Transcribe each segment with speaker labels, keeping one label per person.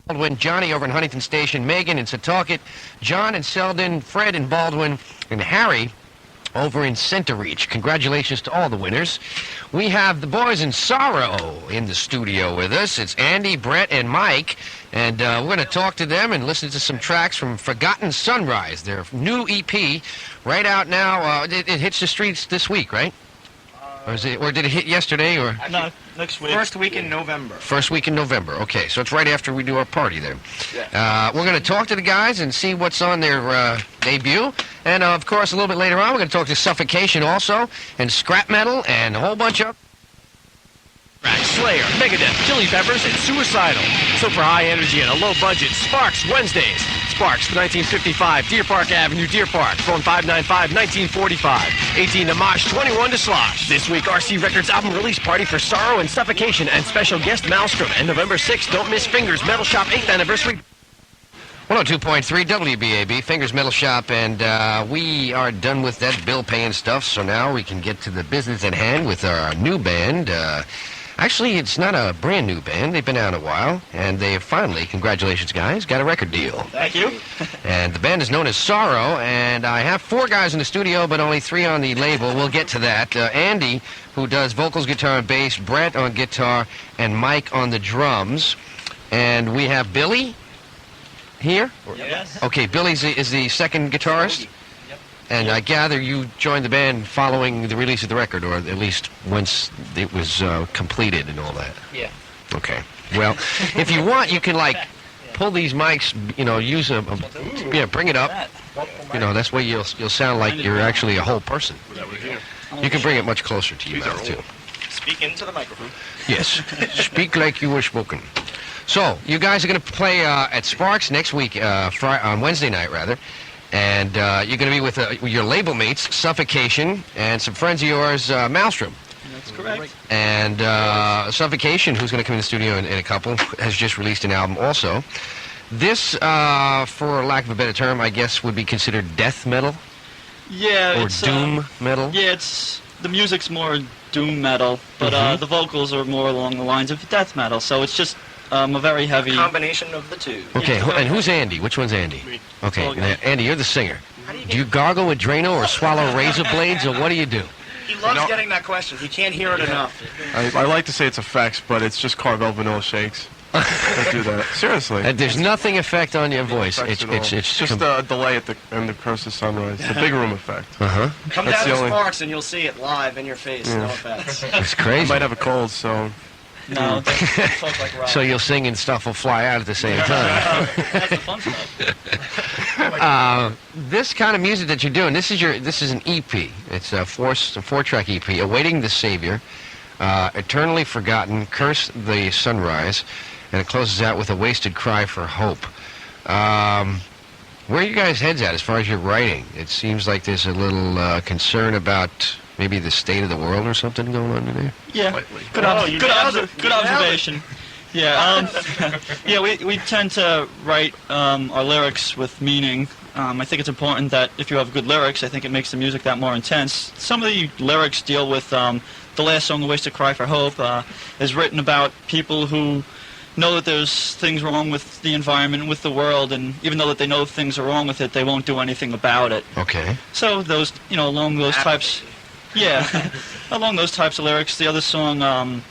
Speaker 1: Baldwin, Johnny over in Huntington Station, Megan in Setauket, John in Selden, Fred in Baldwin, and Harry over in Centereach. Congratulations to all the winners. We have the boys in Sorrow in the studio with us. It's Andy, Brett, and Mike, and we're going to talk to them and listen to some tracks from Forgotten Sunrise, their new EP, right out now. It hits the streets this week, right? Or did it hit yesterday? Or
Speaker 2: no, next week.
Speaker 3: First week in November.
Speaker 1: First week in November. Okay, so it's right after we do our party there.
Speaker 3: Yeah.
Speaker 1: We're going to talk to the guys and see what's on their debut. And, of course, a little bit later on, we're going to talk to Suffocation also, and Scrap Metal, and a whole bunch of...
Speaker 4: Slayer, Megadeth, Chili Peppers, and Suicidal. So for high energy and a low budget, Sparks Wednesdays. Sparks, 1955, Deer Park Avenue, Deer Park. Phone 595-1945. 18 to Mosh, 21 to Slosh. This week, RC Records album release party for Sorrow and Suffocation and special guest Maelstrom. And November 6th, don't miss Fingers Metal Shop 8th anniversary.
Speaker 1: 102.3 WBAB, Fingers Metal Shop, and we are done with that bill-paying stuff, so now we can get to the business at hand with our new band. Actually, it's not a brand-new band. They've been out a while, and they have finally, congratulations, guys, got a record deal.
Speaker 2: Thank you.
Speaker 1: And the band is known as Sorrow, and I have 4 guys in the studio, but only 3 on the label. We'll get to that. Andy, who does vocals, guitar, and bass, Brett on guitar, and Mike on the drums. And we have Billy here?
Speaker 2: Yes.
Speaker 1: Okay, Billy is the second guitarist? And I gather you joined the band following the release of the record, or at least once it was completed and all that.
Speaker 3: Yeah.
Speaker 1: Okay. Well, if you want, you can, like, pull these mics, you know, use bring it up. You know, that's way you'll sound like you're actually a whole person. You can bring it much closer to your mouth, too.
Speaker 2: Speak into the microphone.
Speaker 1: Yes. Speak like you were spoken. So, you guys are going to play at Sparks next week, on Wednesday night, rather. And you're going to be with your label mates, Suffocation, and some friends of yours, Maelstrom.
Speaker 2: That's correct.
Speaker 1: And Suffocation, who's going to come in the studio in a couple, has just released an album also. This, for lack of a better term, I guess would be considered death metal?
Speaker 2: Yeah,
Speaker 1: or
Speaker 2: it's
Speaker 1: doom metal?
Speaker 2: Yeah, the music's more doom metal, but the vocals are more along the lines of death metal, so it's just a very heavy...
Speaker 3: combination of the two.
Speaker 1: Okay, and who's Andy? Which one's Andy?
Speaker 2: Me.
Speaker 1: Okay,
Speaker 2: Okay.
Speaker 1: now, Andy, you're the singer. Do you gargle with Drano or swallow razor blades, or what do you do?
Speaker 3: He loves getting that question. He can't hear it enough.
Speaker 5: I like to say it's effects, but it's just Carvel vanilla shakes. Don't do that. Seriously.
Speaker 1: And there's nothing effect on your voice.
Speaker 5: Effects at all.
Speaker 1: It's
Speaker 5: just a delay at the end of Curse of Sunrise. The big room effect.
Speaker 1: Uh-huh.
Speaker 3: Come
Speaker 5: That's
Speaker 3: down
Speaker 5: the
Speaker 3: to
Speaker 5: only-
Speaker 3: Sparks and you'll see it live in your face. No offense.
Speaker 1: It's
Speaker 5: I
Speaker 1: crazy.
Speaker 5: might have a cold, so...
Speaker 2: No, don't talk like Rob.
Speaker 1: So you'll sing and stuff will fly out at the same time.
Speaker 2: That's the fun stuff.
Speaker 1: This kind of music that you're doing, this is an EP. It's a four-track EP, Awaiting the Savior, Eternally Forgotten, Curse the Sunrise, and it closes out with A Wasted Cry for Hope. Where are you guys' heads at as far as your writing? It seems like there's a little concern about maybe the state of the world or something going on in there?
Speaker 2: Yeah, good observation. Yeah, yeah. We tend to write our lyrics with meaning. I think it's important that if you have good lyrics, I think it makes the music that more intense. Some of the lyrics deal with the last song, "A Wasted Cry for Hope," is written about people who know that there's things wrong with the environment, with the world, and even though that they know things are wrong with it, they won't do anything about it.
Speaker 1: Okay.
Speaker 2: So those, along those types. Yeah, along those types of lyrics. The other song,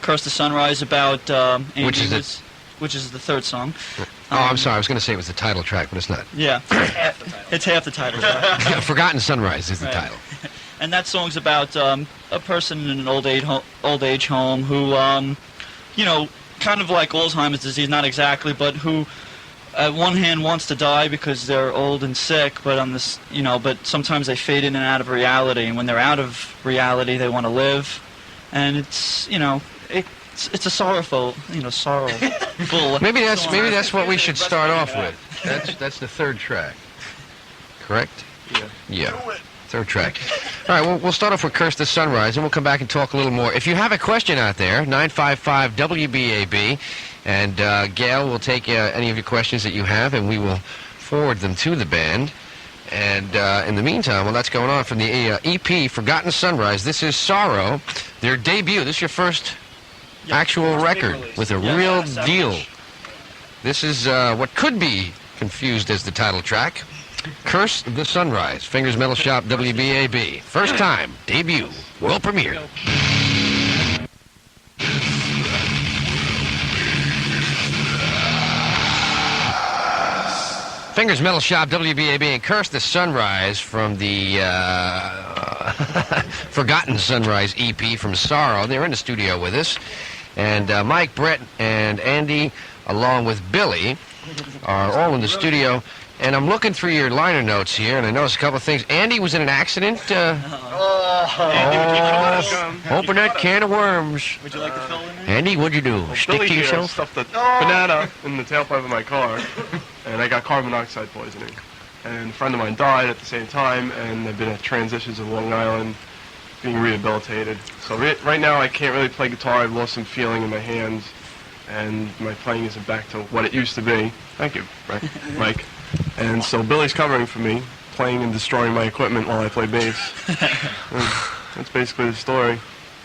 Speaker 2: "Curse the Sunrise," about Andy, which is the third song.
Speaker 1: I'm sorry. I was going to say it was the title track, but it's not.
Speaker 2: Yeah, it's half the title track.
Speaker 1: Forgotten Sunrise is the
Speaker 2: Right.
Speaker 1: title.
Speaker 2: And that song's about a person in an old age home who, kind of like Alzheimer's disease, not exactly, but who, at one hand, wants to die because they're old and sick, but on this, but sometimes they fade in and out of reality, and when they're out of reality, they want to live, and it's a sorrowful.
Speaker 1: Maybe that's what we should start off with. That's the third track. Correct? Yeah. Third track. All right, we'll start off with Curse the Sunrise, and we'll come back and talk a little more. If you have a question out there, 955 WBAB, and Gail will take any of your questions that you have, and we will forward them to the band. And in the meantime, while that's going on, from the EP, Forgotten Sunrise, this is Sorrow, their debut. This is your first actual record with a real deal. This is what could be confused as the title track. Curse the Sunrise, Fingers Metal Shop, WBAB. First time, debut, world premiere. Fingers Metal Shop, WBAB, and Curse the Sunrise from the Forgotten Sunrise EP from Sorrow. They're in the studio with us. And Mike, Brett, and Andy, along with Billy, are all in the studio. And I'm looking through your liner notes here, and I noticed a couple of things. Andy was in an accident. Open that can of worms.
Speaker 2: Would you like to fill in there?
Speaker 1: Andy, what'd you do? Stick
Speaker 5: Billy
Speaker 1: to
Speaker 5: here
Speaker 1: yourself?
Speaker 5: stuffed the banana in the tailpipe of my car, and I got carbon monoxide poisoning. And a friend of mine died at the same time, and I've been at Transitions in Long Island being rehabilitated. So right now I can't really play guitar. I've lost some feeling in my hands, and my playing isn't back to what it used to be. Thank you, Mike. And so Billy's covering for me, playing and destroying my equipment while I play bass. That's basically the story.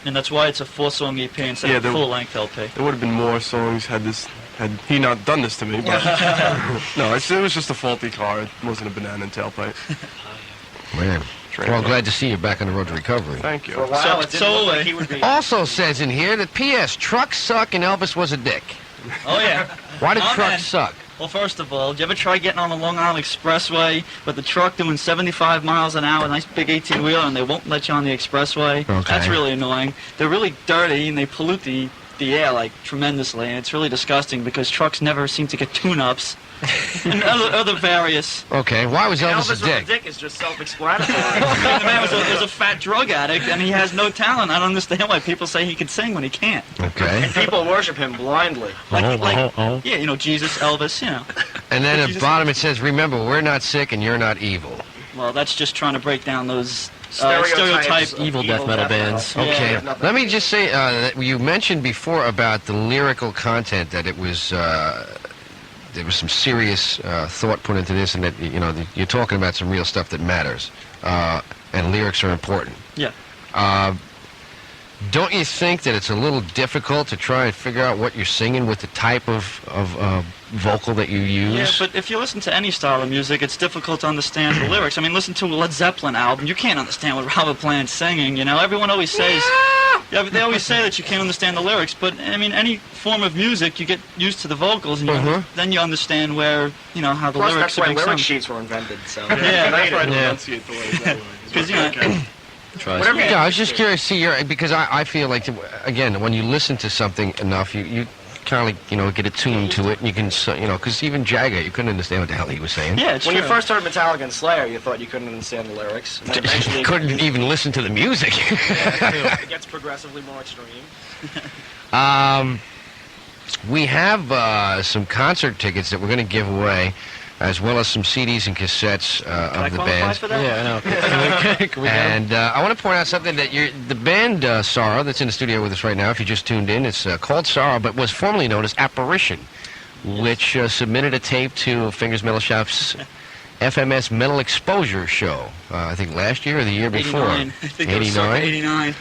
Speaker 2: And that's why it's a 4-song EP instead of a full-length LP.
Speaker 5: There would have been more songs had he not done this to me, but no, it was just a faulty car. It wasn't a banana and tailpipe.
Speaker 1: Man. Well, I'm glad to see you back on the road to recovery.
Speaker 5: Thank you.
Speaker 3: For a while, it didn't look like he would be.
Speaker 1: Also says in here that P.S. trucks suck and Elvis was a dick.
Speaker 2: Oh, yeah.
Speaker 1: Why did
Speaker 2: Oh,
Speaker 1: trucks
Speaker 2: man.
Speaker 1: suck?
Speaker 2: Well, first of all, did you ever try getting on the Long Island Expressway with the truck doing 75 miles an hour, a nice big 18-wheeler, and they won't let you on the expressway?
Speaker 1: Okay.
Speaker 2: That's really annoying. They're really dirty, and they pollute the air, like, tremendously, and it's really disgusting because trucks never seem to get tune-ups and other various...
Speaker 1: Okay, why was Elvis
Speaker 3: Elvis
Speaker 1: a dick?
Speaker 3: with a dick is just self-explanatory.
Speaker 2: The man was a fat drug addict, and he has no talent. I don't understand why people say he can sing when he can't.
Speaker 1: Okay.
Speaker 3: People worship him blindly.
Speaker 2: Yeah, you know, Jesus, Elvis, you know.
Speaker 1: And then at the bottom it says, remember, we're not sick and you're not evil.
Speaker 2: Well, that's just trying to break down those
Speaker 3: Stereotypes
Speaker 2: stereotype
Speaker 3: of
Speaker 4: evil death metal bands.
Speaker 2: Yeah.
Speaker 1: Okay,
Speaker 3: Yeah.
Speaker 1: let me just say that you mentioned before about the lyrical content, that it was there was some serious thought put into this, and that you're talking about some real stuff that matters, and lyrics are important.
Speaker 2: Yeah.
Speaker 1: Don't you think that it's a little difficult to try and figure out what you're singing with the type of vocal that you use?
Speaker 2: Yeah, but if you listen to any style of music, it's difficult to understand the lyrics. I mean, listen to a Led Zeppelin album. You can't understand what Robert Plant's singing, you know? Everyone always says... Yeah, but they always say that you can't understand the lyrics, but, I mean, any form of music, you get used to the vocals, and then you understand where, how the
Speaker 3: Plus,
Speaker 2: lyrics
Speaker 3: that's
Speaker 2: are
Speaker 3: why
Speaker 2: being
Speaker 3: lyric
Speaker 2: sung.
Speaker 3: sheets were invented, so...
Speaker 2: Yeah,
Speaker 5: That's why I
Speaker 1: Yeah.
Speaker 5: enunciate the words that way.
Speaker 2: because,
Speaker 3: Whatever you
Speaker 1: Yeah, I was just curious to see because I feel like, again, when you listen to something enough, you kind of like, get attuned to it, and you can, because even Jagger, you couldn't understand what the hell he was saying.
Speaker 2: yeah, it's
Speaker 3: When
Speaker 2: true.
Speaker 3: you first heard Metallica and Slayer, you thought you couldn't understand the lyrics. And then
Speaker 1: You
Speaker 3: eventually,
Speaker 1: couldn't even listen to the music.
Speaker 3: it gets progressively more extreme.
Speaker 1: We have some concert tickets that we're going to give away, as well as some CDs and cassettes
Speaker 2: Can I
Speaker 1: of the
Speaker 2: qualify
Speaker 1: band.
Speaker 2: for that?
Speaker 4: Yeah, I know. Can we go?
Speaker 1: And I want to point out something that the band Sorrow, that's in the studio with us right now, if you just tuned in, it's called Sorrow, but was formerly known as Apparition, which submitted a tape to Fingers Metal Shop's FMS Metal Exposure show, I think last year or the year before.
Speaker 2: 89. I think it was circa 89.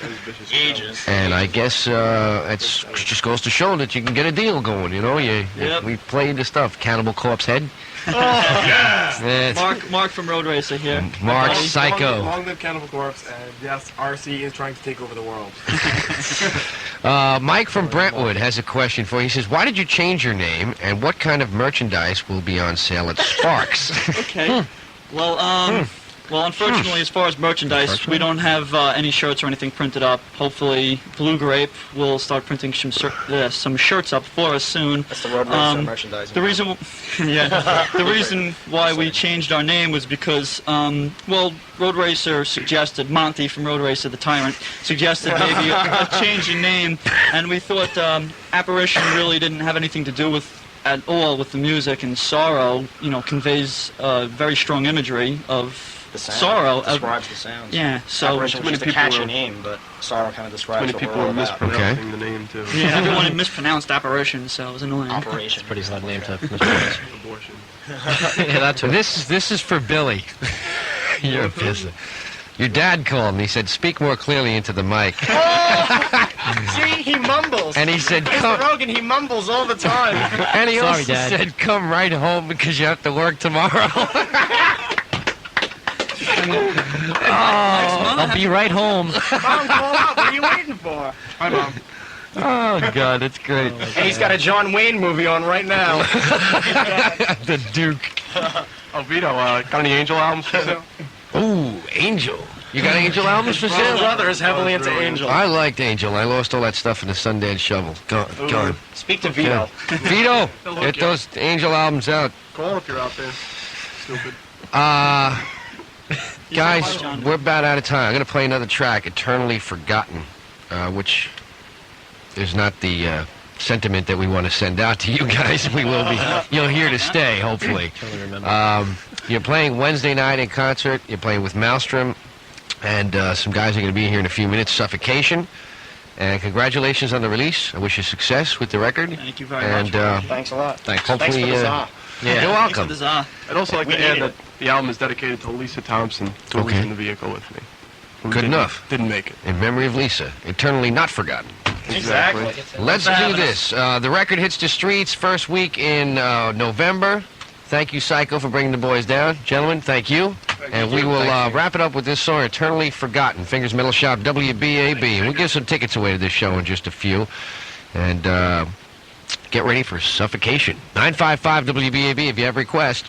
Speaker 3: Ages.
Speaker 1: And I guess it just goes to show that you can get a deal going,
Speaker 2: Yep.
Speaker 1: We played the stuff. Cannibal Corpse Head. It's
Speaker 2: Mark from Road Racer here.
Speaker 1: Mark
Speaker 2: Buddy.
Speaker 1: Psycho.
Speaker 6: Long live Cannibal Corpse, and yes, RC is trying to take over the world.
Speaker 1: Mike from Brentwood has a question for you. He says, why did you change your name, and what kind of merchandise will be on sale at Sparks?
Speaker 2: Okay. Well, unfortunately, as far as merchandise, we don't have any shirts or anything printed up. Hopefully, Blue Grape will start printing some shirts up for us soon.
Speaker 3: That's the Road Racer merchandising.
Speaker 2: The reason, the reason why we changed our name was because, Road Racer suggested, Monty from Road Racer the Tyrant, suggested maybe a change in name, and we thought Apparition really didn't have anything to do with at all with the music, and Sorrow, conveys very strong imagery of
Speaker 3: The sound
Speaker 2: sorrow.
Speaker 3: describes the sounds.
Speaker 2: Yeah, so
Speaker 3: Apparition was just a
Speaker 5: people
Speaker 3: catchy
Speaker 5: were-
Speaker 3: name, but Sorrow kind of describes
Speaker 5: Many
Speaker 3: what
Speaker 5: people
Speaker 3: we're all
Speaker 5: are
Speaker 3: about.
Speaker 5: mispronouncing the name, too.
Speaker 2: yeah, everyone had mispronounced Apparition, so it was annoying.
Speaker 3: Operation.
Speaker 4: Pretty hard name to mispronounce.
Speaker 5: Abortion.
Speaker 4: Yeah, that
Speaker 1: So
Speaker 4: too.
Speaker 1: this is for Billy. You're a pisser. Your dad called and he said, speak more clearly into the mic.
Speaker 3: See, he mumbles.
Speaker 1: And he said,
Speaker 3: Mr.
Speaker 1: come.
Speaker 3: Rogan, he mumbles all the time.
Speaker 1: And he
Speaker 7: Sorry,
Speaker 1: also
Speaker 7: Dad.
Speaker 1: said, come right home because you have to work tomorrow.
Speaker 7: I'll be right home.
Speaker 3: Mom, call up. What are you waiting for?
Speaker 5: Hi, Mom.
Speaker 1: Oh, God, that's great.
Speaker 3: And he's got a John Wayne movie on right now.
Speaker 1: The Duke.
Speaker 5: Oh, Vito, got any Angel albums for sale?
Speaker 1: Ooh, Angel. You got Angel albums for
Speaker 3: My
Speaker 1: sale?
Speaker 3: brother is heavily into Angel.
Speaker 1: I liked Angel. I lost all that stuff in the Sundance Shovel. Gone.
Speaker 3: Speak to Vito.
Speaker 1: Vito,
Speaker 5: He'll hook
Speaker 1: get
Speaker 5: you.
Speaker 1: those Angel albums out.
Speaker 5: Call if you're out there. Stupid.
Speaker 1: Guys,
Speaker 2: John.
Speaker 1: we're about out of time. I'm going to play another track, Eternally Forgotten, which is not the sentiment that we want to send out to you guys. You'll hear to stay, hopefully. You're playing Wednesday night in concert. You're playing with Maelstrom, and some guys are going to be here in a few minutes, Suffocation. And congratulations on the release. I wish you success with the record.
Speaker 2: Thank you very much.
Speaker 1: And
Speaker 3: Thanks a lot.
Speaker 7: Thanks.
Speaker 3: Thanks for
Speaker 1: hopefully,
Speaker 3: the za.
Speaker 1: you're
Speaker 2: Thanks for
Speaker 1: welcome.
Speaker 2: the za.
Speaker 5: I'd also like
Speaker 3: We
Speaker 5: to add
Speaker 3: need
Speaker 5: that the album is dedicated to Lisa Thompson, who was
Speaker 1: Okay.
Speaker 5: in the vehicle with me. Who
Speaker 1: Good
Speaker 5: didn't-
Speaker 1: enough.
Speaker 5: Didn't make it.
Speaker 1: In memory of Lisa, eternally not forgotten.
Speaker 3: Exactly.
Speaker 1: Let's do this. The record hits the streets first week in November. Thank you, Psycho, for bringing the boys down. Gentlemen, thank you. And we will wrap it up with this song, Eternally Forgotten. Fingers Metal Shop, WBAB. And we'll give some tickets away to this show in just a few. And get ready for Suffocation. 955 WBAB if you have a request.